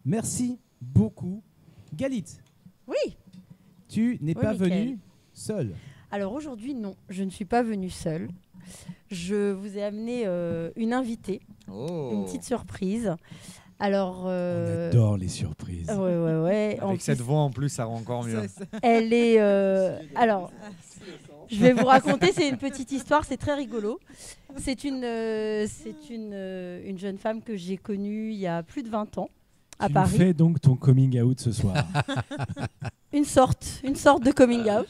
Merci beaucoup. Galit. Oui. Tu n'es pas venue seule. Alors aujourd'hui, non, je ne suis pas venue seule. Je vous ai amené une invitée, une petite surprise. Alors, on adore les surprises. Ouais. Avec cette voix en plus, ça rend encore mieux. Elle est. Alors, je vais vous raconter. C'est une petite histoire. C'est très rigolo. C'est une jeune femme que j'ai connue il y a plus de 20 ans à Paris. Tu fais donc ton coming out ce soir. une sorte de coming out.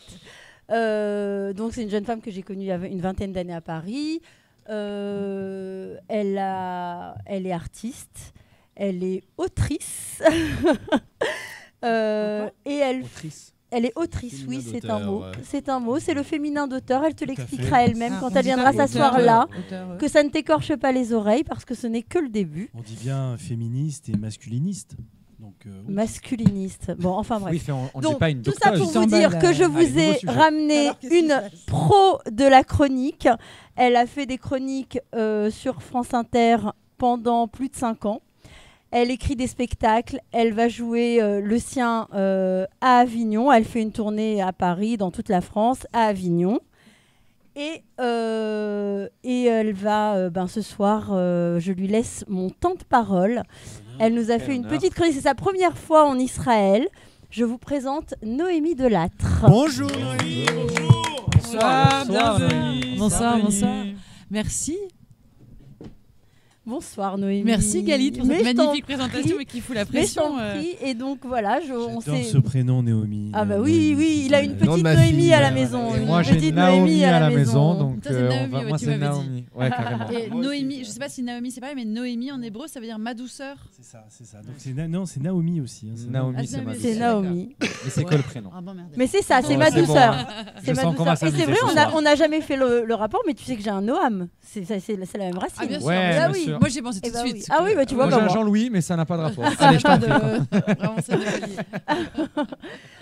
Donc c'est une jeune femme que j'ai connue il y a une vingtaine d'années à Paris. Elle est artiste. Elle est autrice. Et elle est autrice, oui, c'est un mot. C'est un mot, c'est le féminin d'auteur. Elle te l'expliquera elle-même quand elle viendra s'asseoir là. Que ça ne t'écorche pas les oreilles parce que ce n'est que le début. On dit bien féministe et masculiniste. Donc, masculiniste. Bon, enfin bref. Oui, on donc, dit pas une tout ça pour vous dire que je vous ai ramené une pro de la chronique. Elle a fait des chroniques sur France Inter pendant plus de 5 ans. Elle écrit des spectacles, elle va jouer le sien à Avignon. Elle fait une tournée à Paris, dans toute la France, à Avignon. Et elle va, ce soir, je lui laisse mon temps de parole. Elle nous a fait une petite chronique. C'est sa première fois en Israël. Je vous présente Noémie Delattre. Bonjour Noémie. Bonsoir, bienvenue. Bonsoir. Merci. Bonsoir Noémie. Merci Galit pour cette magnifique présentation mais qui fout la pression. Et donc voilà, j'adore ce prénom Naomi. Ah bah oui, il a une petite Noémie à la maison. Et moi j'ai Naomi à la maison, donc moi c'est Naomi. Ouais, carrément. Et Noémie, je sais pas si Naomi c'est pareil, mais Noémie en hébreu ça veut dire ma douceur. C'est ça. Donc c'est Naomi aussi. Naomi c'est ma douceur. C'est Naomi. Mais c'est que le prénom. Mais c'est ça, c'est ma douceur. C'est ma douceur. Et c'est vrai, on n'a jamais fait le rapport, mais tu sais que j'ai un Noam. C'est la même racine. Ah bien sûr. Oui. Moi j'ai pensé tout de suite. Ah oui, bah tu vois. Moi j'ai un Jean-Louis, mais ça n'a pas de rapport. Allez, je t'en prie.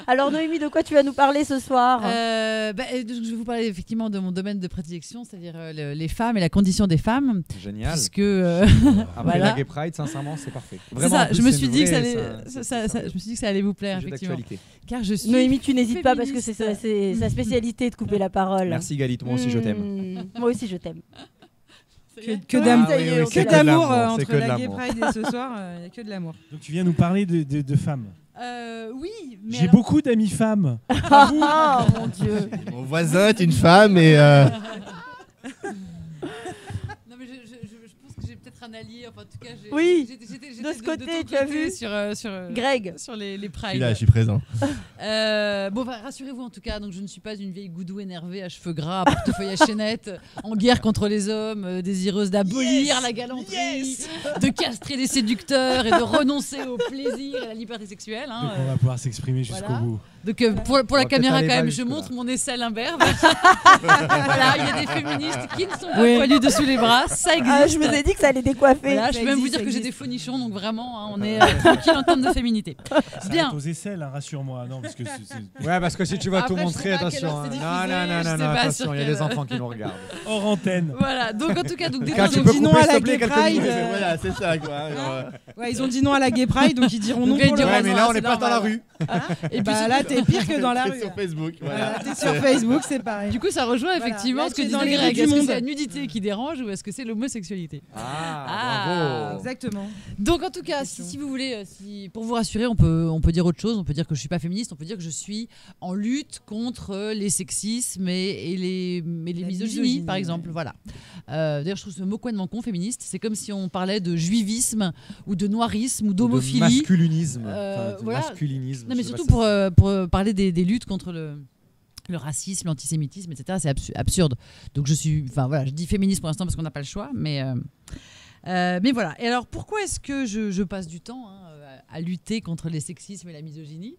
Alors Noémie, de quoi tu vas nous parler ce soir? Je vais vous parler effectivement de mon domaine de prédilection, c'est-à-dire les femmes et la condition des femmes. Génial. Puisque après la Gay Pride, sincèrement, c'est parfait. Vraiment, ça. Je me suis dit que ça allait vous plaire effectivement. Car je suis Noémie, tu n'hésites pas parce que c'est sa spécialité de couper la parole. Merci Galit, moi aussi je t'aime. Moi aussi je t'aime. Que d'amour entre la Gay Pride et ce soir, il n'y a que de l'amour. Donc tu viens nous parler de femmes. Oui, mais j'ai beaucoup d'amis femmes. Oh mon Dieu. Mon voisin est une femme et... Non mais je pense que j'ai peut-être un allié, enfin en tout cas j'étais de ce côté, tu as vu sur Greg sur les prides. Je suis là, je suis présent. Rassurez-vous en tout cas, donc je ne suis pas une vieille goudou énervée à cheveux gras, à portefeuille à chaînette, en guerre contre les hommes, désireuse d'abolir la galanterie, de castrer les séducteurs et de renoncer au plaisir et à la liberté sexuelle. Donc on va pouvoir s'exprimer jusqu'au bout. Donc pour la caméra quand même, je montre mon aisselle imberbe. Voilà, il y a des féministes qui ne sont pas poilus dessous les bras, ça existe. Je vous ai dit que ça allait décoiffer. Voilà, je peux même vous dire que j'ai des faux nichons, donc vraiment, on est tranquille en termes de féminité. Bien. Aux aisselles, rassure-moi. Non, parce que ouais, parce que si tu vas tout montrer, attention. Non, attention, il y a des enfants qui nous regardent. Hors antenne. Voilà, donc en tout cas, ils ont dit non à la Gay Pride. Voilà, c'est ça quoi. Ouais, ils ont dit non à la Gay Pride, donc ils diront non pour le reste. Mais là, on n'est pas dans la rue. Et puis là, t'es pire que dans la rue. T'es sur Facebook. T'es sur Facebook, c'est pareil. Du coup, ça rejoint effectivement ce que disait Greg. Est-ce que c'est la nudité qui dérange ou est-ce que c'est l'homosexualité? Bravo. Exactement. Donc en tout cas, si vous voulez, pour vous rassurer, on peut dire autre chose. On peut dire que je suis pas féministe. On peut dire que je suis en lutte contre les sexismes et les misogynies, par exemple. Voilà. D'ailleurs, je trouve ce mot complètement con, féministe. C'est comme si on parlait de juivisme ou de noirisme ou d'homophilie. De masculinisme. Voilà. Masculinisme. Non, mais surtout pour parler des luttes contre le racisme, l'antisémitisme, etc. C'est absurde. Donc je dis féministe pour l'instant parce qu'on n'a pas le choix, mais voilà. Et alors pourquoi est-ce que je passe du temps à lutter contre les sexismes et la misogynie ?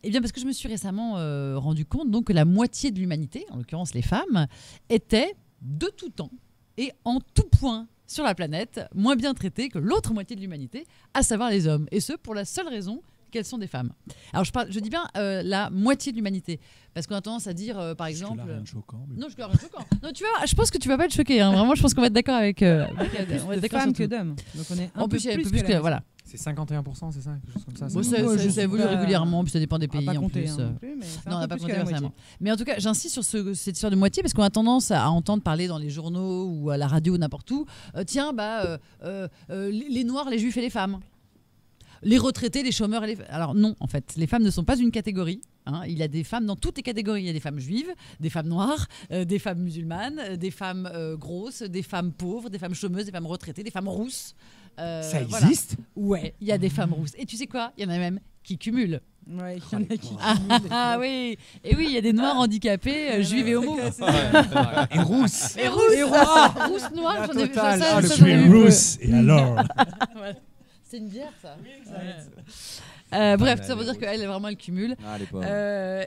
Eh bien parce que je me suis récemment rendu compte donc que la moitié de l'humanité, en l'occurrence les femmes, étaient de tout temps et en tout point sur la planète moins bien traitées que l'autre moitié de l'humanité, à savoir les hommes. Et ce pour la seule raison qu'elles sont des femmes. Alors je dis bien la moitié de l'humanité, parce qu'on a tendance à dire par exemple. Rien de choquant. Mais... Non, je rien de choquant. Non, tu vois, je pense que tu vas pas être choqué. Hein. Vraiment, je pense qu'on va être d'accord avec. On va être d'accord femmes que d'hommes. Donc on est un peu plus que voilà. C'est 51%, c'est ça, quelque chose comme ça. Bon, ça évolue régulièrement, puis ça dépend des pays en plus. Non, on n'a pas compté personnellement. Mais en tout cas, j'insiste sur cette histoire de moitié parce qu'on a tendance à entendre parler dans les journaux ou à la radio ou n'importe où. Les Noirs, les Juifs et les femmes. Les retraités, les chômeurs et les... Alors non, en fait, les femmes ne sont pas une catégorie. Hein. Il y a des femmes dans toutes les catégories. Il y a des femmes juives, des femmes noires, des femmes musulmanes, des femmes grosses, des femmes pauvres, des femmes chômeuses, des femmes retraitées, des femmes rousses. Ça existe ? Ouais, il y a des femmes rousses. Et tu sais quoi ? Il y en a même qui cumulent. Ouais, il y en a qui Ah oui. Et oui, il y a des noirs handicapés, juifs et homos. Et rousses. Et rousses. Rousses, noires, j'en ai vu ça. Je suis rousse, et alors C'est une bière, ça. Bref, ça veut dire qu'elle est vraiment elle cumule.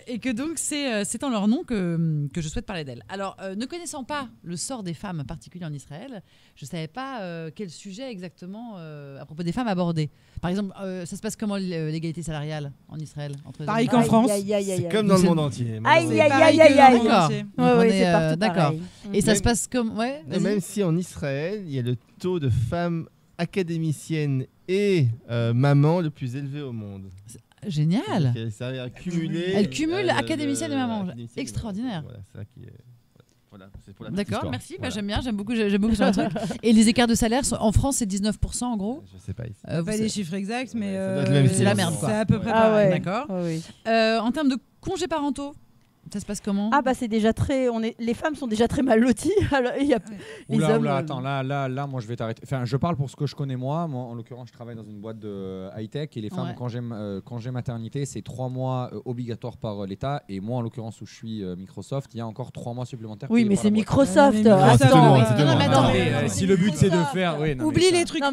Et que donc c'est en leur nom que je souhaite parler d'elle. Alors, ne connaissant pas le sort des femmes particulier en Israël, je ne savais pas quel sujet exactement à propos des femmes aborder. Par exemple, ça se passe comment l'égalité salariale en Israël entre pareil qu'en France. C'est comme dans le monde entier. Aïe, aïe, aïe, aïe. D'accord. C'est partout d'accord. pareil. Et ça se passe comme... Ouais, même si en Israël, il y a le taux de femmes académiciennes et mamans le plus élevé au monde. Génial. Elle cumule académicienne et maman. Extraordinaire. Voilà, c'est ça qui est... D'accord, merci. Voilà. J'aime beaucoup ce truc. Et les écarts de salaire en France, c'est 19% en gros. Je sais pas ici. Pas les chiffres exacts, mais c'est la merde, quoi. C'est à peu près pareil. D'accord. Oui. En termes de congés parentaux, ça se passe comment ? Ah bah c'est déjà les femmes sont déjà très mal loties. Alors il y a les hommes. Attends, là, moi je vais t'arrêter. Enfin, je parle pour ce que je connais moi. Moi, en l'occurrence, je travaille dans une boîte de high-tech et les femmes congé maternité, c'est 3 mois obligatoires par l'État. Et moi, en l'occurrence, où je suis Microsoft, il y a encore 3 mois supplémentaires. Oui, mais c'est Microsoft. Si le but c'est de faire, oublie les trucs,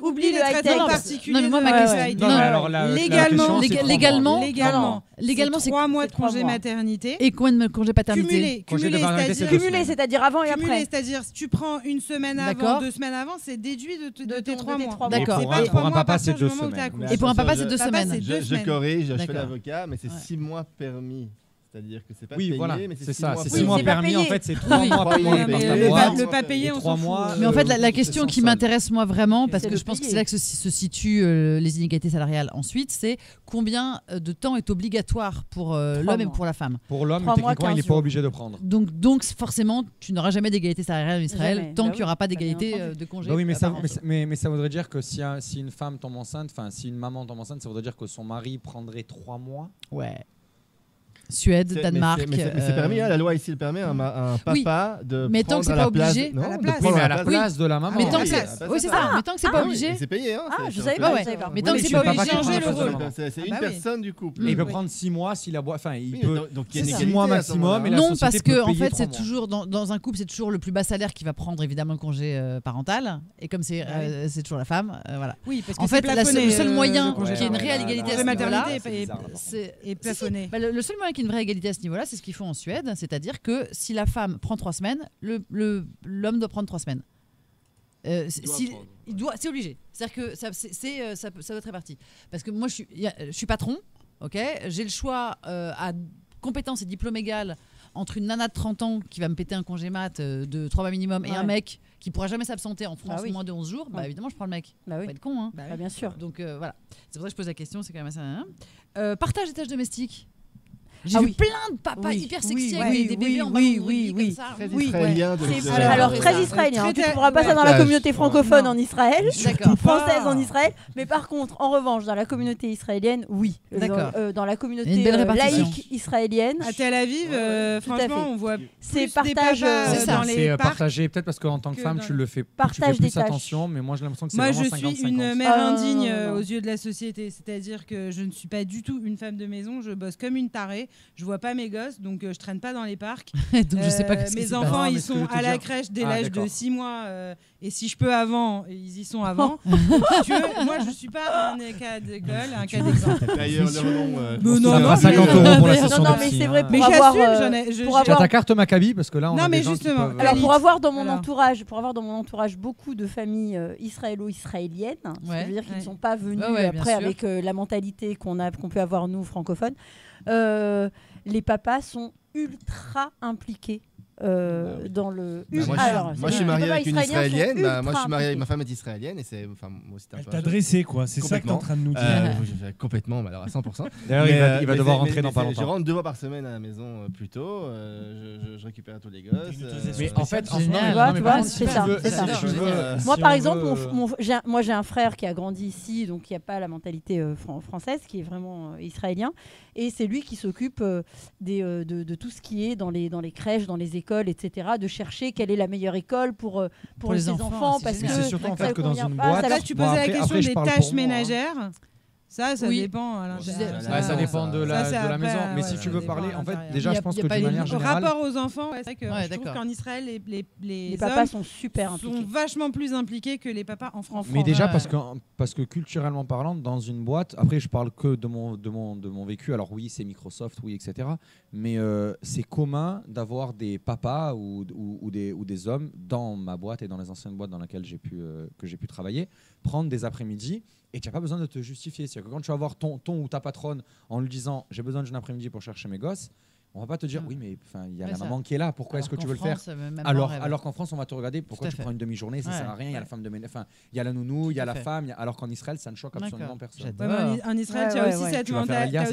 oublie les traitements particuliers. Non, mais moi ma question. Légalement, c'est 3 mois de congé maternité. Et combien de congés paternité ? Cumulé, c'est-à-dire avant et après. C'est-à-dire si tu prends une semaine avant, 2 semaines avant, c'est déduit de tes 3 mois. D'accord. Et pour un papa, c'est 2 semaines. Et pour un papa, c'est 2 semaines. Je corrige, je fais l'avocat, mais c'est 6 mois permis. C'est-à-dire que c'est pas payé, mais c'est 6 mois. C'est 6 mois permis, en fait, c'est 3 mois payés. Le pas payé, on s'en fout. Mais en fait, la question qui m'intéresse moi vraiment, parce que je pense que c'est là que se situent les inégalités salariales ensuite, c'est combien de temps est obligatoire pour l'homme et pour la femme ? Pour l'homme, techniquement, il n'est pas obligé de prendre. Donc forcément, tu n'auras jamais d'égalité salariale en Israël tant qu'il n'y aura pas d'égalité de congé. Oui, mais ça voudrait dire que si une femme tombe enceinte, enfin si une maman tombe enceinte, ça voudrait dire que son mari prendrait 3 mois. Ouais. Suède, Danemark. Mais c'est permis, la loi ici le permet un papa de mais tant que c'est pas obligé, à la place de la maman. Mais tant que c'est ça. Mais tant que c'est pas obligé. C'est payé, hein. Je savais pas. Mais tant que c'est pas obligé, changer le rôle. C'est une personne du couple. Il peut prendre 6 mois s'il a enfin il peut. Donc il y a 6 mois maximum. Non, parce que en fait c'est toujours dans un couple c'est toujours le plus bas salaire qui va prendre évidemment le congé parental et comme c'est toujours la femme, voilà. Oui, parce que en fait le seul moyen qu'il y ait une réelle égalité à ce niveau-là, c'est plafonné. Le seul moyen qu'il y ait une vraie égalité à ce niveau-là, c'est ce qu'ils font en Suède, c'est-à-dire que si la femme prend 3 semaines, l'homme doit prendre 3 semaines. C'est obligé. C'est-à-dire que ça doit être réparti. Parce que moi, je suis patron, ok. J'ai le choix à compétences et diplôme égal entre une nana de 30 ans qui va me péter un congé mat de 3 mois minimum et un mec qui pourra jamais s'absenter en France moins de 11 jours, évidemment, je prends le mec. Faut pas être con, hein. Bien sûr. Donc voilà. C'est pour ça que je pose la question, c'est quand même assez... Partage des tâches domestiques. J'ai vu plein de papas hyper sexy avec des bébés en ballon de rugby comme ça. Très israélien. Alors, très israélien. Tu ne trouveras pas ça dans la communauté francophone en Israël, française en Israël. Mais par contre, en revanche, dans la communauté israélienne, oui. Dans la communauté laïque israélienne. À Tel Aviv, franchement, on voit c'est partage dans les parcs. Partagé, peut-être parce qu'en tant que femme, tu le fais plus attention, mais moi j'ai l'impression que c'est vraiment 50-50. Moi, je suis une mère indigne aux yeux de la société. C'est-à-dire que je ne suis pas du tout une femme de maison. Je bosse comme une tarée. Je vois pas mes gosses, donc je traîne pas dans les parcs. Donc je sais pas mes enfants, ils sont à la crèche dès l'âge de 6 mois. Et si je peux avant, ils y sont avant. Moi, je suis pas un cas d'école, un cas d'exemple. D'ailleurs, leur nom. Non, 50 € pour la session. Non, mais c'est vrai pour avoir. Tu as ta carte Maccabi parce que là, on a des gens qui peuvent. Alors pour avoir dans mon entourage beaucoup de familles israélo-israéliennes, ce qui veut dire qu'ils ne sont pas venus après avec la mentalité qu'on peut avoir nous francophones. Les papas sont ultra impliqués dans le. Moi, je suis marié avec une israélienne. Moi, je suis marié avec ma femme est israélienne et c'est. Enfin, moi aussi, elle t'a dressé, quoi. C'est ça que t'es en train de nous dire. Complètement, alors à 100%. D'ailleurs, il va devoir rentrer dans pas longtemps. Je rentre 2 fois par semaine à la maison plus tôt. Je récupère tous les gosses. Mais en fait, c'est ça. Moi, par exemple, j'ai un frère qui a grandi ici, donc il n'y a pas la mentalité française, qui est vraiment israélien, et c'est lui qui s'occupe de tout ce qui est dans les crèches, dans les écoles, etc., de chercher quelle est la meilleure école pour les enfants, parce que c'est surtout en fait que dans une boîte. Là, tu posais la question des tâches ménagères. Ça dépend. Ça dépend de la maison. Mais si tu veux parler, en fait, déjà, je pense que d'une manière générale. Rapport aux enfants, c'est que je trouve qu'en Israël, les papas sont super impliqués. Sont vachement plus impliqués que les papas en France. Mais déjà parce que culturellement parlant, dans une boîte, après, je parle que de mon vécu. Alors oui, c'est Microsoft, oui, etc. Mais c'est commun d'avoir des papas ou des hommes dans ma boîte et dans les anciennes boîtes dans lesquelles j'ai pu travailler, prendre des après-midi. Et tu n'as pas besoin de te justifier. C'est-à-dire que quand tu vas voir ton ou ta patronne en lui disant j'ai besoin d'une après-midi pour chercher mes gosses, on va pas te dire oui mais il y a la maman qui est là, pourquoi est-ce que tu veux le faire, alors qu'en France on va te regarder pourquoi tu prends une demi-journée, ça sert à rien, il y a la femme de ménage, il y a la nounou, il y a la femme, alors qu'en Israël ça ne choque absolument personne. En Israël tu as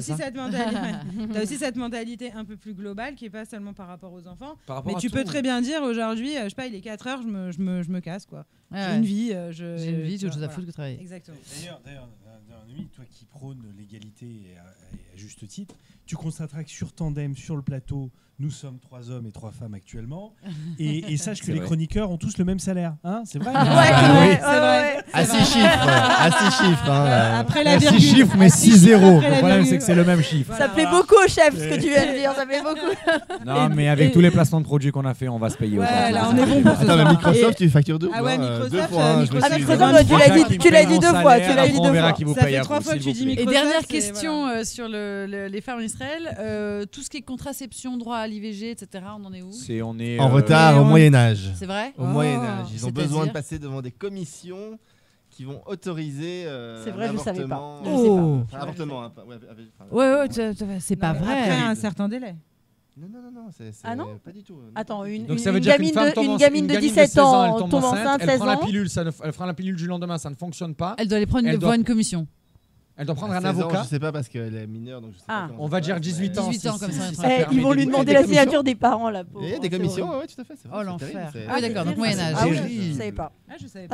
aussi cette mentalité un peu plus globale qui est pas seulement par rapport aux enfants, mais tu peux très bien dire aujourd'hui je sais pas, il est 4 heures, je me casse quoi. J'ai une vie, j'ai une vie, j'ai autre chose à foutre que travailler. Exactement. D'ailleurs, toi qui prônes l'égalité et à juste titre, tu constateras que sur Tandem, sur le plateau, nous sommes 3 hommes et 3 femmes actuellement. Et sache que les chroniqueurs ont tous le même salaire. Hein, c'est vrai. C'est vrai. À 6 chiffres. Après la virgule. 6 chiffres, mais 6 zéros. Le problème, c'est que c'est le même chiffre. Ça plaît beaucoup au chef, ce que tu viens de dire. Ça plaît beaucoup. Non, mais avec tous les placements de produits qu'on a fait, on va se payer. Là, on est bon pour ça. Attends, mais Microsoft, tu factures 2 Ah ouais, Microsoft. Tu l'as dit 2 fois. On verra qui vous paye. Ça fait 3 fois que tu dis Microsoft. Et dernière question sur les femmes en Israël. Tout ce qui est contraception, droit à l'IVG, etc., on en est où ? On est en retard au Moyen-Âge. C'est vrai ? Au Moyen-Âge. Ils ont besoin de passer devant des commissions qui vont autoriser c'est vrai, je savais pas. L'avortement. Ouais, c'est pas vrai. Après un certain délai. Non, c'est pas du tout. Attends, une gamine de 17 ans tombe enceinte, 16 ans. Elle prend la pilule du lendemain, ça ne fonctionne pas. Elle doit aller prendre une commission. Elle doit prendre un avocat. Je sais pas parce qu'elle est mineure, donc je sais pas. On va dire 18 ans. 18 ans comme ça. Ils vont lui demander la signature des parents, la pauvre. Il y a des commissions, oui, tout à fait. Oh l'enfer. Oui, d'accord, donc Moyen-Âge. Ah oui, je savais pas.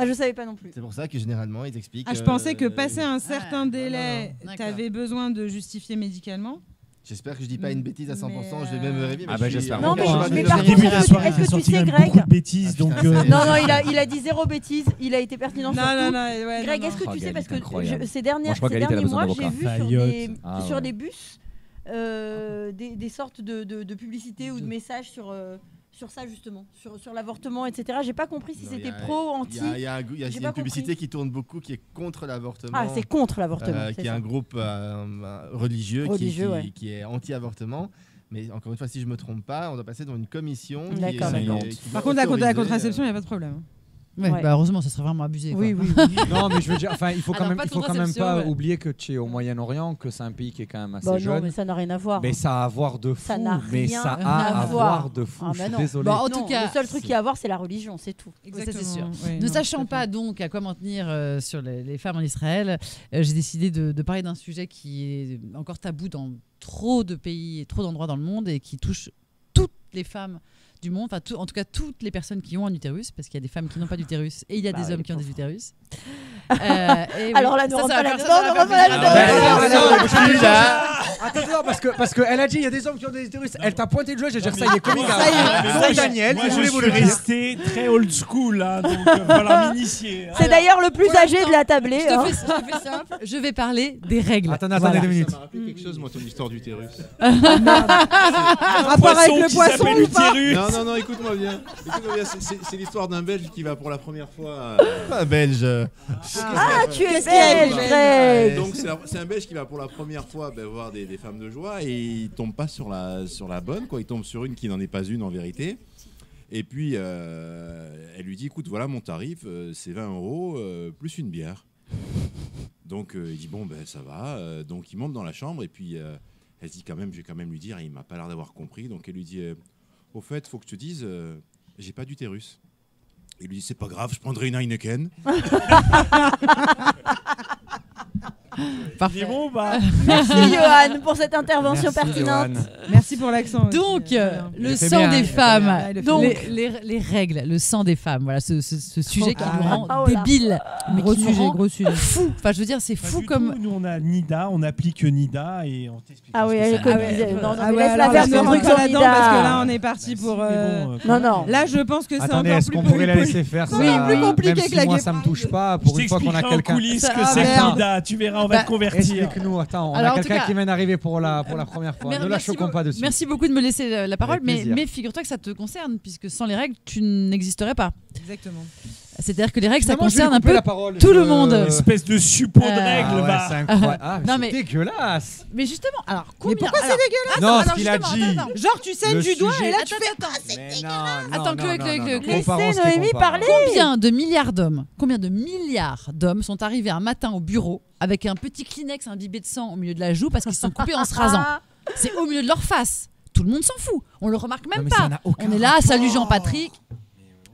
Je savais pas non plus. C'est pour ça que généralement ils expliquent. Je pensais que passé un certain délai, tu avais besoin de justifier médicalement. J'espère que je dis pas une bêtise à 100%, je vais même vérifier. Ah bah j'espère. Non, mais par contre, est-ce que tu sais, Greg ? Beaucoup de bêtises, donc. Non, il a dit 0 bêtise. Il a été pertinent sur tout. Greg, est-ce que tu sais, parce que ces derniers mois, j'ai vu sur les bus des sortes de publicités ou de messages sur ça justement, sur l'avortement, etc. J'ai pas compris si c'était pro, anti. Il y a une publicité qui tourne beaucoup qui est contre l'avortement. Ah, c'est contre l'avortement. Qui est un groupe religieux qui est anti-avortement. Mais encore une fois, si je me trompe pas, on doit passer dans une commission. D'accord. Par contre, la contraception, il n'y a pas de problème. Ouais, Ouais. bah heureusement, ça serait vraiment abusé. Quoi. Oui. Non, mais je veux dire, enfin, il faut quand Alors, même, pas il trop faut quand même d'inception, pas ouais. oublier que tu es au Moyen-Orient, que c'est un pays qui est quand même assez Bah non, jeune. mais ça n'a rien à voir. Mais ça a à voir de fou. Ça n'a mais rien ça à a à voir. voir de fou. Ah, Je bah suis non. désolé. Bon, en tout Non, cas, le seul truc qu'il y a à voir, c'est la religion, c'est tout. ça, c'est sûr. Oui, Ne non, sachant tout à pas fait. donc à quoi m'en tenir sur les femmes en Israël, j'ai décidé de parler d'un sujet qui est encore tabou dans trop de pays et trop d'endroits dans le monde et qui touche toutes les femmes du monde, enfin en tout cas toutes les personnes qui ont un utérus, parce qu'il y a des femmes qui n'ont pas d'utérus et il y a des hommes qui ont des utérus. Alors là, ne rentre pas Attends, parce qu'elle a dit il y a des hommes qui ont des utérus. Elle t'a pointé le jeu, j'ai dit ça y est, comique. Ça y est. Daniel, Moi, je voulais vous je le suis dire. resté très old school, hein, donc voilà, m'initier. C'est d'ailleurs le plus pour âgé l'instant, de la tablée. Je te fais simple, je vais parler des règles. Attendez Voilà. 2 minutes. Ça m'a rappelé quelque chose, moi, ton histoire d'utérus. Rapport avec le poisson ou pas Non, écoute-moi bien. C'est l'histoire d'un Belge qui va pour la première fois. Pas belge. Ah, tu es Qu'est-ce qu'il y a, belge, Greg Greg. Donc c'est un Belge qui va pour la première fois voir des femmes de joie et il tombe pas sur la bonne, quoi. Il tombe sur une qui n'en est pas une en vérité. Et puis elle lui dit écoute, voilà mon tarif, c'est 20 € plus une bière. Donc il dit bon ben ça va. Donc il monte dans la chambre et puis elle se dit quand même, je vais quand même lui dire, il m'a pas l'air d'avoir compris. Donc elle lui dit au fait, faut que je te dise, j'ai pas d'utérus. Il lui dit c'est pas grave, je prendrai une Heineken. Parfait. C'est bon, bah. Merci Johan pour cette intervention Merci, pertinente. Johan. Merci pour l'accent. aussi. Donc, Il le fait sang bien, des il fait femmes, bien, il le fait donc bien. les règles, le sang des femmes, voilà ce sujet qui nous rend Oh là. débile, mais Gros qui nous sujet, rend gros sujet. fou. Enfin, je veux dire, c'est Pas fou du comme. tout. Nous, on a Nida, on applique Nida et on t'explique. Ah oui, ce que elle c'est. connaît. Non, Ah mais ouais, laisse la alors faire là, son ne truc rentre sur pas là-dedans parce que là, Nida. on est parti Bah, pour. si, mais bon, Non, non. Là, je pense que c'est Attendez, encore est-ce plus qu'on pourrait la poli- laisser faire ça Oui, plus compliqué Même que si la moi, Gay ça me Pride. touche pas. Je Pour une fois qu'on a t'expliquerai en quelqu'un. coulisses Ça- que ah, c'est merde. Nida. Tu verras, on va Bah, te convertir. Explique-nous, attends, on Alors, a en tout quelqu'un cas- qui vient d'arriver pour la première fois. Ne la Merci choquons pas dessus. Merci beaucoup de me laisser la parole, Avec plaisir. mais figure-toi que ça te concerne, puisque sans les règles, tu n'existerais pas. Exactement. C'est-à-dire que les règles, ça Finalement, je vais concerne un couper peu la parole. tout le monde. Espèce de suppôt de Ah règles, ouais, va. c'est incroyable. Ah, Non, c'est mais- dégueulasse. Mais justement, alors combien pourquoi c'est dégueulasse Non, ce qu'il a dit. Genre, tu saignes Le du doigt sujet- et là, tu fais. Mais non, Attends, Chloé, Chloé, Chloé. Comparons ce qui est Noémie comparable. parler. Combien de milliards d'hommes sont arrivés un matin au bureau avec un petit Kleenex imbibé de sang au milieu de la joue parce qu'ils se sont coupés en se rasant? C'est au milieu de leur face. Tout le monde s'en fout. On le remarque même Non, mais pas. ça n'a aucun On est là, rapport. salut Jean-Patrick.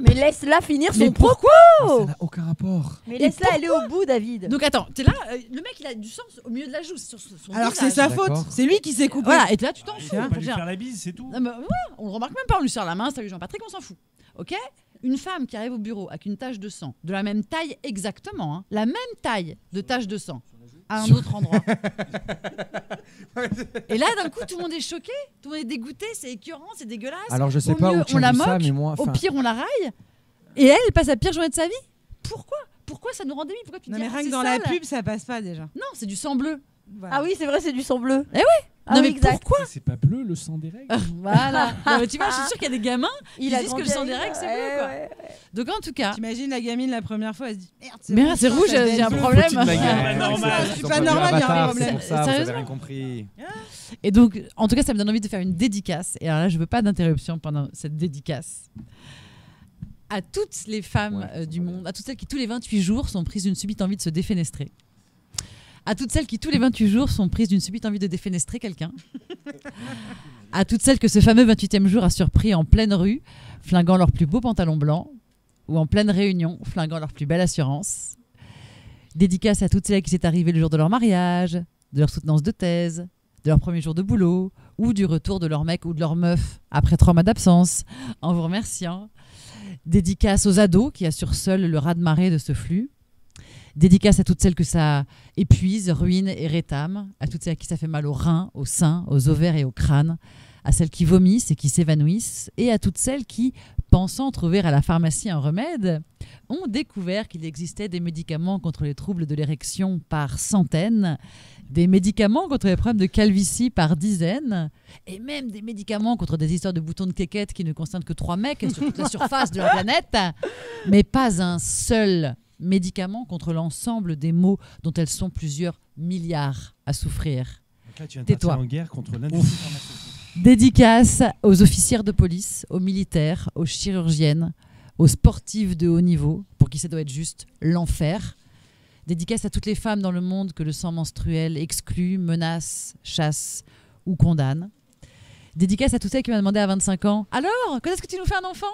Mais laisse-la finir Mais son pourquoi propos. Ça n'a aucun rapport. Mais laisse-la aller au bout, David. Donc attends, t'es là, le mec il a du sang au milieu de la joue, sur son Alors que c'est visage. sa faute. D'accord. C'est lui qui s'est coupé. Voilà, et t'es là, tu t'en fous. On va pas lui Genre, faire la bise, c'est tout. non, mais voilà, on le remarque même pas, on lui serre la main, salut Jean-Patrick, on s'en fout. Ok? Une femme qui arrive au bureau avec une tache de sang, de la même taille exactement, hein, la même taille de tache de sang, à un autre endroit. Et là, d'un coup, tout le monde est choqué, tout le monde est dégoûté, c'est écœurant, c'est dégueulasse. Alors, je sais Au pas mieux, où tu on as la vu ça, moque, mais moi. Au enfin, pire, on la raille. Et elle passe la pire journée de sa vie. Pourquoi ça nous rend débile? Pourquoi tu Non, dis mais ah, rien que c'est dans sale. la pub, ça passe pas déjà. Non, c'est du sang bleu. Voilà. Ah oui, c'est vrai, c'est du sang bleu. Eh oui. Ah Non, oui, mais exact. pourquoi? C'est pas bleu le sang des règles. Voilà. Non, mais tu vois, je suis sûre qu'il y a des gamins qui a disent que le grandi sang des avec- règles, c'est bleu, quoi. ouais. Donc en tout cas, T'imagines la gamine la première fois, elle se dit merde, merde, c'est rouge, ça j'ai un bleu. problème. Foutu de ma gueule. Pas normal. Je suis pas normal, il y a un problème. C'est pour ça, vous avez Sérieusement rien compris. Et donc, en tout cas, ça me donne envie de faire une dédicace. Et alors là, je veux pas d'interruption pendant cette dédicace. À toutes les femmes du monde, à toutes celles qui, tous les 28 jours, sont prises d'une subite envie de se défenestrer. À toutes celles qui, tous les 28 jours, sont prises d'une subite envie de défenestrer quelqu'un. À toutes celles que ce fameux 28e jour a surpris en pleine rue, flinguant leurs plus beaux pantalons blancs, ou en pleine réunion, flinguant leur plus belle assurance. Dédicace à toutes celles qui s'est arrivé le jour de leur mariage, de leur soutenance de thèse, de leur premier jour de boulot, ou du retour de leur mec ou de leur meuf après 3 mois d'absence, en vous remerciant. Dédicace aux ados qui assurent seuls le raz-de-marée de ce flux. Dédicace à toutes celles que ça épuise, ruine et rétame, à toutes celles à qui ça fait mal aux reins, aux seins, aux ovaires et au crâne, à celles qui vomissent et qui s'évanouissent, et à toutes celles qui, pensant trouver à la pharmacie un remède, ont découvert qu'il existait des médicaments contre les troubles de l'érection par centaines, des médicaments contre les problèmes de calvitie par dizaines, et même des médicaments contre des histoires de boutons de quéquette qui ne concernent que 3 mecs sur toute la surface de la planète, mais pas un seul médicament contre l'ensemble des maux dont elles sont plusieurs milliards à souffrir. Donc là, tu viens de Tais-toi. partir en guerre contre l'industrie pharmaceutique. Dédicace aux officières de police, aux militaires, aux chirurgiennes, aux sportifs de haut niveau, qui ça doit être juste l'enfer. Dédicace à toutes les femmes dans le monde que le sang menstruel exclut, menace, chasse ou condamne. Dédicace à toutes celles qui m'ont demandé à 25 ans « Alors, quand est-ce que tu nous fais un enfant ?»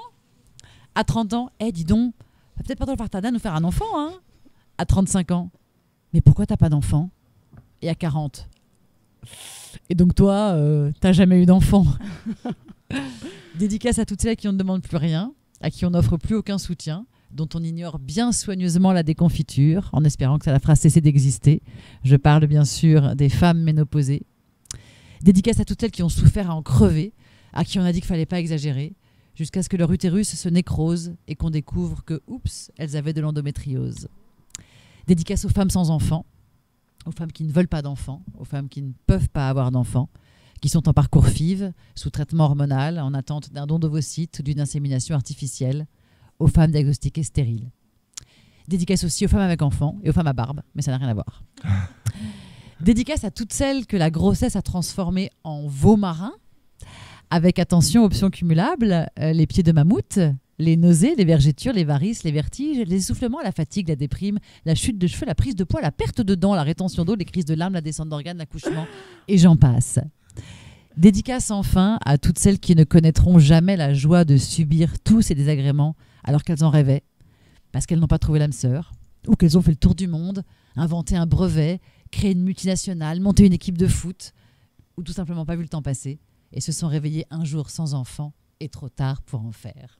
À 30 ans « dis donc, va peut-être pas te faire tarder à nous faire un enfant, hein ?» À 35 ans « Mais pourquoi t'as pas d'enfant ?» Et à 40 « Et donc toi, t'as jamais eu d'enfant ?» Dédicace à toutes celles qui on ne demande plus rien, à qui on n'offre plus aucun soutien, dont on ignore bien soigneusement la déconfiture, en espérant que ça la fera cesser d'exister. Je parle bien sûr des femmes ménopausées. Dédicace à toutes celles qui ont souffert à en crever, à qui on a dit qu'il ne fallait pas exagérer, jusqu'à ce que leur utérus se nécrose et qu'on découvre que, oups, elles avaient de l'endométriose. Dédicace aux femmes sans enfants, aux femmes qui ne veulent pas d'enfants, aux femmes qui ne peuvent pas avoir d'enfants, qui sont en parcours FIV, sous traitement hormonal, en attente d'un don d'ovocytes ou d'une insémination artificielle, aux femmes diagnostiquées stériles. Dédicace aussi aux femmes avec enfants et aux femmes à barbe, mais ça n'a rien à voir. Dédicace à toutes celles que la grossesse a transformées en veaux marins, avec, attention, options cumulables, les pieds de mammouth, les nausées, les vergetures, les varices, les vertiges, les essoufflements, la fatigue, la déprime, la chute de cheveux, la prise de poids, la perte de dents, la rétention d'eau, les crises de larmes, la descente d'organes, l'accouchement, et j'en passe. Dédicace enfin à toutes celles qui ne connaîtront jamais la joie de subir tous ces désagréments alors qu'elles en rêvaient, parce qu'elles n'ont pas trouvé l'âme sœur, ou qu'elles ont fait le tour du monde, inventé un brevet, créé une multinationale, monté une équipe de foot, ou tout simplement pas vu le temps passer, et se sont réveillées un jour sans enfant, et trop tard pour en faire.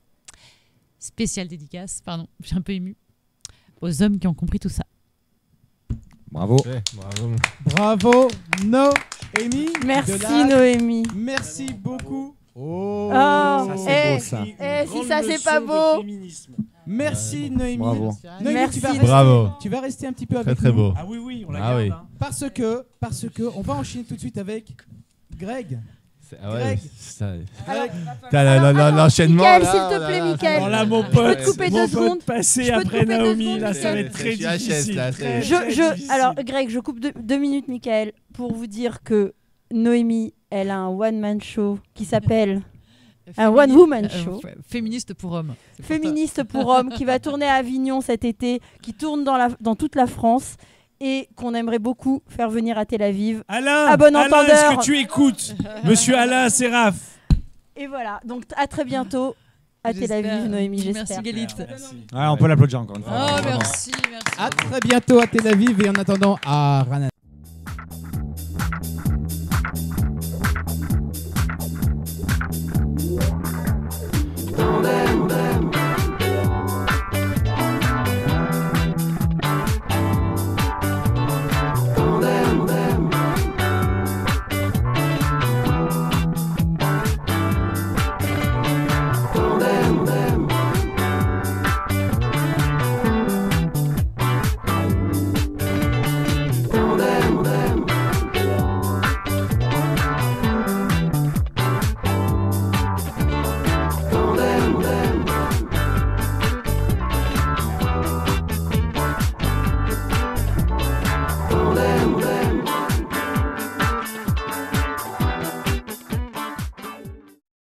Spéciale dédicace, pardon, je suis un peu émue, aux hommes qui ont compris tout ça. Bravo. Bravo, Noémie. Merci Noémie. Merci beaucoup. Oh, ça c'est beau ça. Si ça c'est pas beau. Merci Noémie. Bravo. Noémie, Merci. tu vas rester un petit peu avec Très nous. beau. Ah oui, on la garde. Oui. Hein. Parce que on va enchaîner tout de suite avec Greg. Ouais, Alors, l'enchaînement. Mickaël, là, s'il te plaît, Mickaël. Alors là, mon Je peux pote, te couper 2 secondes. passer Je peux te après couper 2 Naomi, secondes, là, ça va être Je très suis HS, difficile. là, très difficile. Alors, Greg, je coupe 2 minutes, Mickaël, pour vous dire que Noémie, elle a un one-man show qui s'appelle un one-woman show. Féministe pour hommes. Féministe pour hommes, qui va tourner à Avignon cet été, qui tourne dans toute la France et qu'on aimerait beaucoup faire venir à Tel Aviv. Alain, À bon entendeur. est-ce que tu écoutes Monsieur Alain Séraph. Et voilà, donc à très bientôt à Tel Aviv, Noémie, j'espère. Merci Galit. On peut l'applaudir encore une fois. Oh, Vraiment. merci. À très bientôt à Tel Aviv et en attendant à Rana.